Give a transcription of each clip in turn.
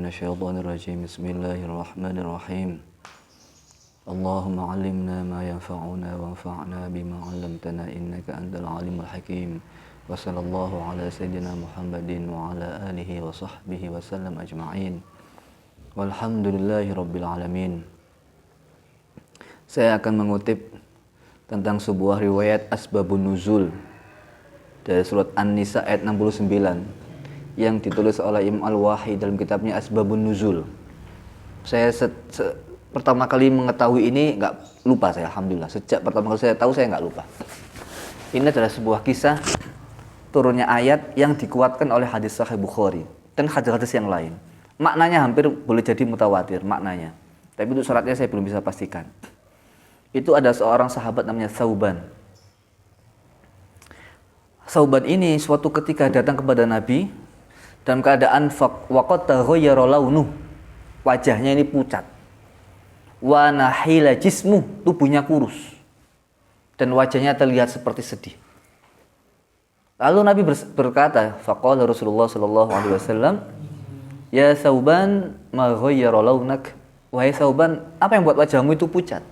من الشيطان الرجيم بسم الله الرحمن الرحيم اللهم علمنا ما ينفعنا وانفعنا بما علمتنا إنك أنت العليم الحكيم وصلى الله على سيدنا محمد وعلى آله وصحبه وسلم أجمعين والحمد لله رب العالمين. Saya akan mengutip tentang sebuah riwayat Asbabun Nuzul dari surat An-Nisa ayat 69 yang ditulis oleh Imam Al-Wahid dalam kitabnya Asbabun Nuzul. Saya pertama kali mengetahui ini nggak lupa saya, alhamdulillah. Sejak pertama kali saya tahu saya nggak lupa. Ini adalah sebuah kisah turunnya ayat yang dikuatkan oleh hadis Sahih Bukhari dan hadis-hadis yang lain. Maknanya hampir boleh jadi mutawatir maknanya. Tapi untuk syaratnya saya belum bisa pastikan. Itu ada seorang sahabat namanya Thauban. Thauban ini suatu ketika datang kepada Nabi dalam keadaan waqad taghayyara launuh, wajahnya ini pucat. Wa nahila jismuh, tubuhnya kurus. Dan wajahnya terlihat seperti sedih. Lalu Nabi berkata, faqala Rasulullah sallallahu alaihi wasallam, "Ya Thauban, ma ghayyara launak?" Wahai Thauban, apa yang buat wajahmu itu pucat?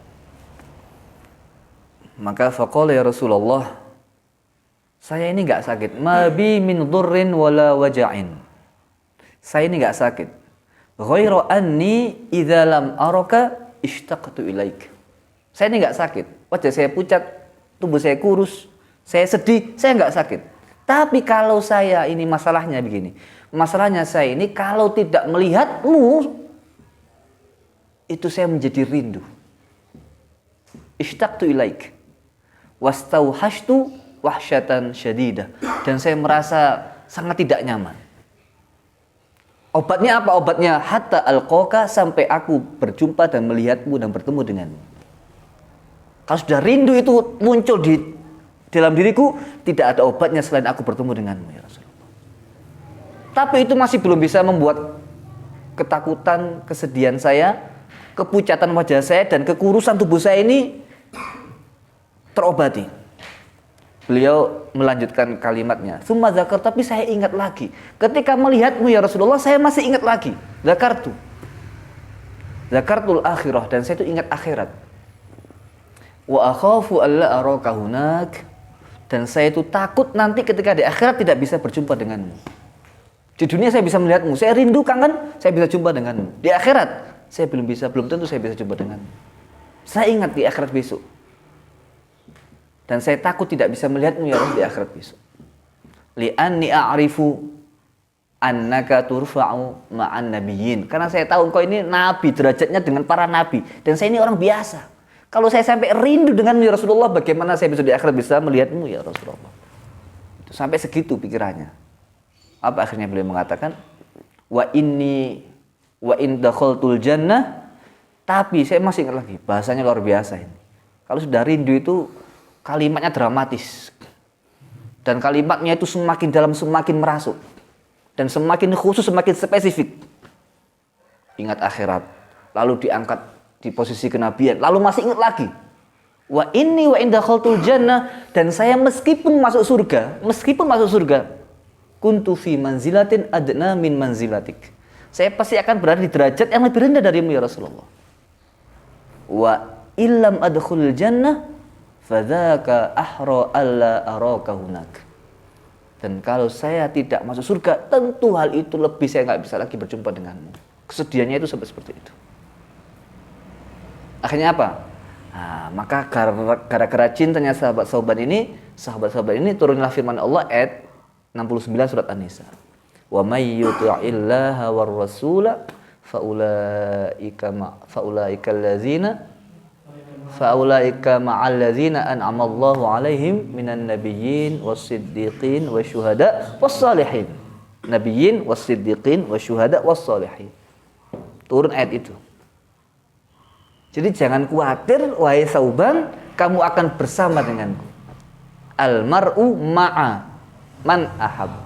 Maka faqala ya Rasulullah, saya ini enggak sakit. Ma bi min dhurrin wala waja'in. Saya ini enggak sakit. Ghairu anni idza lam araka ishtaqtu ilaik. Saya ini enggak sakit. Wajah saya pucat, tubuh saya kurus, saya sedih, saya enggak sakit. Tapi kalau saya ini masalahnya begini. Masalahnya saya ini kalau tidak melihatmu itu saya menjadi rindu. Ishtaqtu ilaik. Wastauhashtu wahsyatan syadidah, dan saya merasa sangat tidak nyaman. Obatnya apa? Obatnya hatta alqaka, sampai aku berjumpa dan melihatmu dan bertemu denganmu. Kalau sudah rindu itu muncul di dalam diriku, tidak ada obatnya selain aku bertemu denganmu ya Rasulullah. Tapi itu masih belum bisa membuat ketakutan, kesedihan saya, kepucatan wajah saya dan kekurusan tubuh saya ini terobati. Beliau melanjutkan kalimatnya. Summa zakar, tapi saya ingat lagi. Ketika melihatmu ya Rasulullah, saya masih ingat lagi. Zakartul akhirah, dan saya itu ingat akhirat. Wa akhafu alla araka hunak, dan saya itu takut nanti ketika di akhirat tidak bisa berjumpa denganmu. Di dunia saya bisa melihatmu, saya rindu kangen, saya bisa jumpa denganmu. Di akhirat saya belum tentu saya bisa jumpa denganmu. Saya ingat di akhirat besok. Dan saya takut tidak bisa melihatmu ya Allah di akhirat besok. Li'anni a'rifu annaka turfa'u ma'an nabiyyin. Karena saya tahu engkau ini nabi, derajatnya dengan para nabi. Dan saya ini orang biasa. Kalau saya sampai rindu denganmu ya Rasulullah, bagaimana saya bisa di akhirat bisa melihatmu ya Rasulullah. Sampai segitu pikirannya. Apa akhirnya beliau mengatakan? Wa in dakhaltul jannah. Tapi saya masih ingat lagi, bahasanya luar biasa ini. Kalau sudah rindu itu kalimatnya dramatis. Dan kalimatnya itu semakin dalam, semakin merasuk. Dan semakin khusus, semakin spesifik. Ingat akhirat. Lalu diangkat di posisi kenabian. Lalu masih ingat lagi. Wa in dakhaltul jannah. Dan saya meskipun masuk surga. Kuntu fi manzilatin adna min manzilatik. Saya pasti akan berada di derajat yang lebih rendah darimu ya Rasulullah. Wa illam adkhulul jannah fadzaka ahra alla araka hunak. Dan kalau saya tidak masuk surga, tentu hal itu lebih saya nggak bisa lagi berjumpa denganmu. Kesedihannya itu seperti itu. Akhirnya apa? Nah, maka gara-gara cintanya sahabat-sahabat ini turunlah firman Allah ayat 69 surat An-Nisa. Wa may yuti'illaha war rasula faulaika ma'al ladzina an'ama Allahu 'alaihim minan nabiyyin was-siddiqin wasyuhada was-shalihin. Nabiyyin was-siddiqin wasyuhada was-shalihin. Turun ayat itu. Jadi jangan khawatir wahai Thauban, kamu akan bersama denganku. Al-mar'u ma'a man ahab.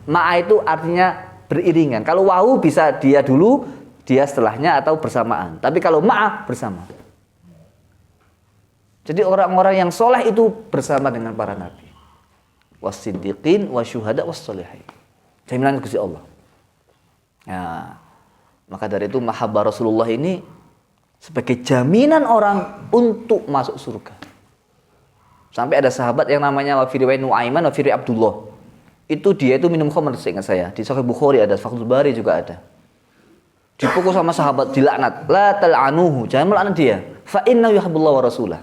Ma'a itu artinya beriringan. Kalau wa'u bisa dia dulu, dia setelahnya atau bersamaan. Tapi kalau ma'a bersama. Jadi orang-orang yang soleh itu bersama dengan para nabi. Was-siddiqin, wasyuhada, was-shalihin. Jaminan Gusti Allah. Nah, Maka dari itu mahabbah Rasulullah ini sebagai jaminan orang untuk masuk surga. Sampai ada sahabat yang namanya wa fi riwayat Nuaiman wa fi Abdullah. Itu dia itu minum khamr, seingat saya. Di Sahih Bukhari ada, Fathul Bari juga ada. Dipukul sama sahabat, dilaknat. La tal'anuhu, jangan melaknat dia. Fa inna yuhibbullah wa rasulah.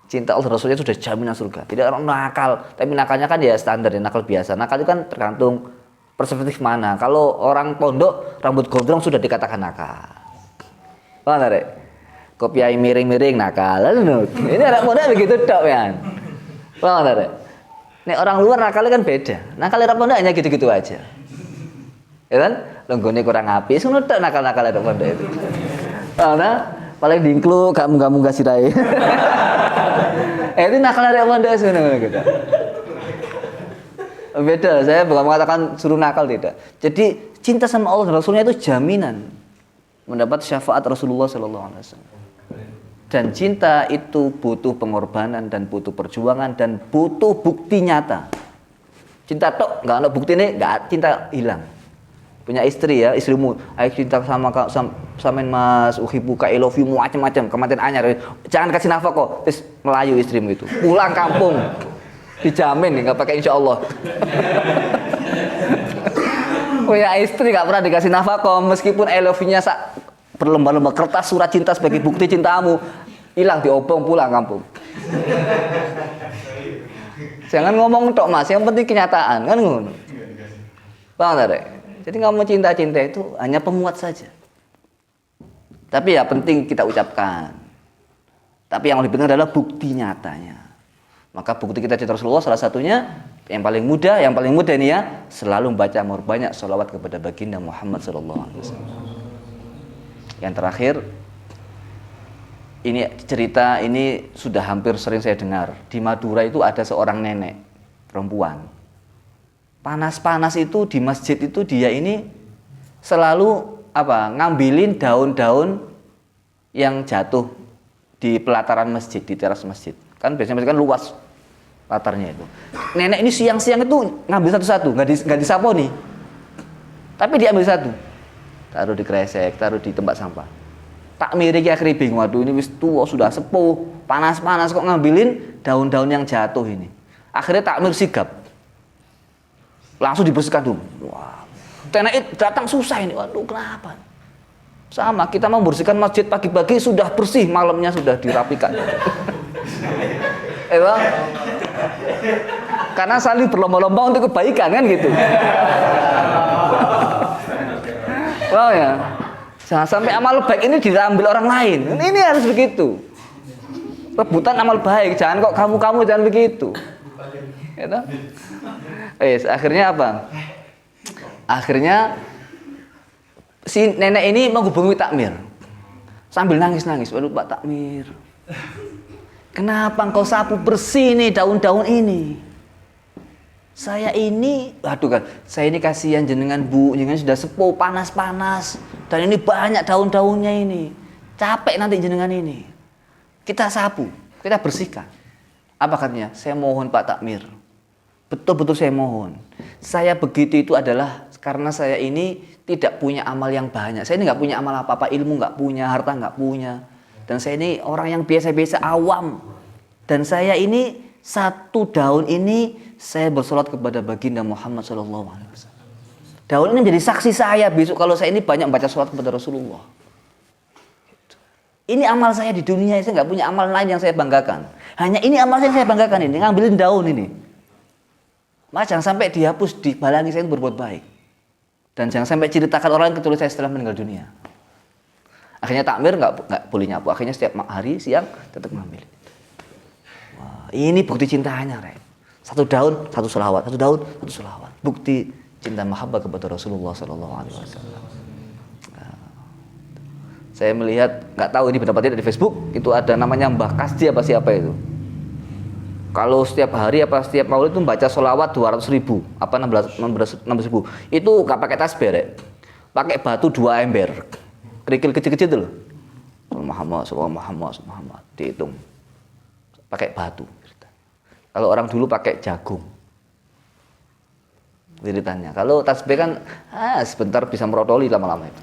Cinta Allah Rasulnya sudah jaminan surga. Tidak orang nakal, tapi nakalnya kan ya standar, ya nakal biasa. Nakal itu kan tergantung perspektif mana. Kalau orang pondok rambut gondrong sudah dikatakan nakal. Paham tak? Kopiah miring-miring nakal. Ini anak pondok begitu tok ya. Paham tak? Nek orang luar nakalnya kan beda. Nakal anak pondok hanya gitu-gitu aja. Ya kan? Lenggone kurang apik, ngono tok nakal-nakal anak pondok itu. Paham tak? Paling dingklu gak munggah-munggah sirahe. Itu nakal anak pondok sebenarnya gitu. Beda, saya bukan mengatakan suruh nakal, tidak. Jadi cinta sama Allah dan Rasulnya itu jaminan mendapat syafaat Rasulullah SAW. Dan cinta itu butuh pengorbanan dan butuh perjuangan dan butuh bukti nyata. Cinta tok nggak ada bukti ini, nggak, cinta hilang. Punya istri ya, istrimu, ayo cinta sama mas, uhibuka, I love you, macam-macam, kematian anyar. Jangan kasih nafkah kok, terus melayu istrimu itu, pulang kampung. Dijamin nih, nggak pakai insya Allah. Punya istri nggak pernah dikasih nafkah, meskipun I love you-nya berlembar-lembar kertas surat cinta sebagai bukti cintamu, hilang, diobong, pulang kampung. Jangan ngomong tok mas, yang penting kenyataan kan ngono. Paham tak? Jadi ngomong cinta-cinta itu hanya penguat saja. Tapi ya penting kita ucapkan. Tapi yang lebih penting adalah bukti nyatanya. Maka bukti kita cinta Rasulullah salah satunya yang paling mudah ini ya, selalu membaca banyak sholawat kepada baginda Muhammad SAW. Yang terakhir, ini cerita ini sudah hampir sering saya dengar. Di Madura itu ada seorang nenek perempuan. Panas-panas itu di masjid itu dia ini selalu ngambilin daun-daun yang jatuh di pelataran masjid, di teras masjid. Kan biasanya masjid kan luas latarnya itu. Nenek ini siang-siang itu ngambil satu-satu, nggak disaponi. Tapi diambil satu. Taruh di kresek, taruh di tempat sampah. Tak mirip akhirnya bingung, waduh ini wis tua, sudah sepuh, panas-panas kok ngambilin daun-daun yang jatuh ini. Akhirnya takmir sigap. Langsung dibersihkan dulu. Wah, nenek datang susah ini, waduh kenapa? Sama, kita mau membersihkan masjid pagi-pagi sudah bersih, malamnya sudah dirapikan. Bang? Karena saling berlomba-lomba untuk kebaikan kan gitu. Wow ya, jangan sampai amal baik ini diambil orang lain. Ini harus begitu. Rebutan amal baik, jangan kok kamu jangan begitu. Gitu. Akhirnya apa? Akhirnya si nenek ini menghubungi takmir sambil nangis-nangis. Waduh Pak Takmir, kenapa engkau sapu bersih nih daun-daun ini? Saya ini kasihan jenengan Bu, jenengan sudah sepuh, panas-panas, dan ini banyak daun-daunnya ini, capek nanti jenengan ini. Kita sapu, kita bersihkan. Apa katanya? Saya mohon Pak Takmir, betul-betul saya mohon. Saya begitu itu adalah karena saya ini tidak punya amal yang banyak. Saya ini nggak punya amal apa-apa, ilmu nggak punya, harta nggak punya, dan saya ini orang yang biasa-biasa awam. Dan saya ini satu daun ini saya bersolat kepada baginda Muhammad SAW. Daun ini menjadi saksi saya besok kalau saya ini banyak membaca solat kepada Rasulullah. Ini amal saya di dunia, saya nggak punya amal lain yang saya banggakan. Hanya ini amal yang saya banggakan ini, ngambilin daun ini. Maka jangan sampai dihapus, dibalangi saya berbuat baik. Dan jangan sampai ceritakan orang lain kecuali saya setelah meninggal dunia. Akhirnya takmir nggak boleh nyapu. Akhirnya setiap hari siang tetap ngambil. Wah, ini bukti cintanya, Rek. Satu daun, satu sholawat, satu daun, satu sholawat. Bukti cinta mahabbah kepada Rasulullah SAW. Saya melihat, nggak tahu ini pendapat tidak di Facebook, itu ada namanya Mbah Kasdi apa siapa itu. Kalau setiap hari apa setiap maulid itu membaca sholawat 200.000, apa 16.000. Itu nggak pakai tasbih, Rek. Pakai batu 2 ember, kerikil kecil-kecil itu loh. Muhammad, dihitung. Pakai batu. Kalau orang dulu pakai jagung. wiridannya. Kalau tasbih kan sebentar bisa merotoli lama-lama itu.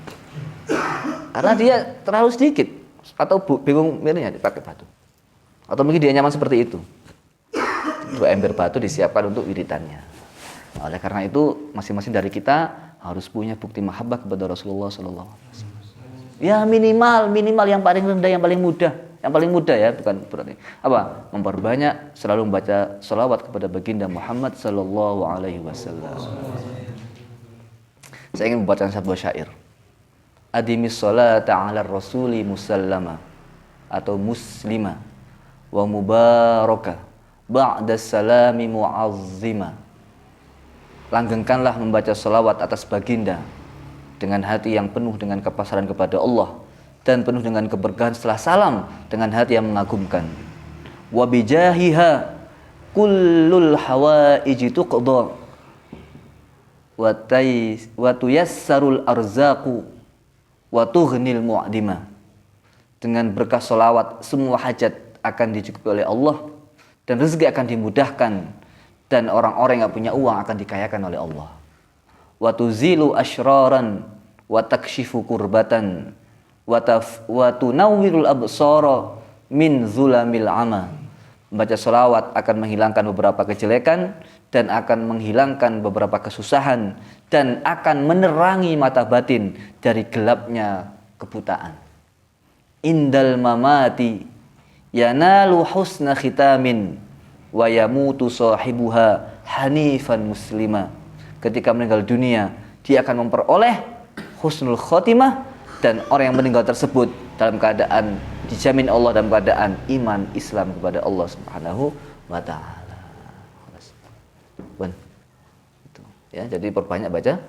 Karena dia terlalu sedikit atau bingung milihnya dipakai batu. Atau mungkin dia nyaman seperti itu. 2 ember batu disiapkan untuk wiridannya. Oleh karena itu masing-masing dari kita harus punya bukti mahabbah kepada Rasulullah sallallahu alaihi wasallam. Ya minimal yang paling rendah, yang paling mudah ya, bukan berarti apa? Memperbanyak selalu membaca sholawat kepada baginda Muhammad sallallahu alaihi wasallam. Saya ingin membacakan sebuah syair. Adimis sholata 'ala rasuli musallama atau muslima wa mubaraka ba'da salami mu'azzima. Langgengkanlah membaca sholawat atas baginda dengan hati yang penuh dengan kepasaran kepada Allah dan penuh dengan keberkahan setelah salam dengan hati yang mengagumkan. Wa bijahiha kullul hawaiji tuqda wa tuyassarul arzaqu wa tughnil mu'dima. Dengan berkah sholawat semua hajat akan dicukupi oleh Allah dan rezeki akan dimudahkan dan orang-orang yang punya uang akan dikayakan oleh Allah. Wa tuzilu asyraran wa takshifu kurbatan wa tunawwirul absara min zulamil ama. Membaca sholawat akan menghilangkan beberapa kejelekan dan akan menghilangkan beberapa kesusahan dan akan menerangi mata batin dari gelapnya kebutaan. Indal mamati yanalu husna khitamin wa yamutu sahibuha hanifan muslima. Ketika meninggal dunia, dia akan memperoleh husnul khotimah dan orang yang meninggal tersebut dalam keadaan dijamin Allah dalam keadaan iman Islam kepada Allah Subhanahu wa taala. Ya, jadi perbanyak baca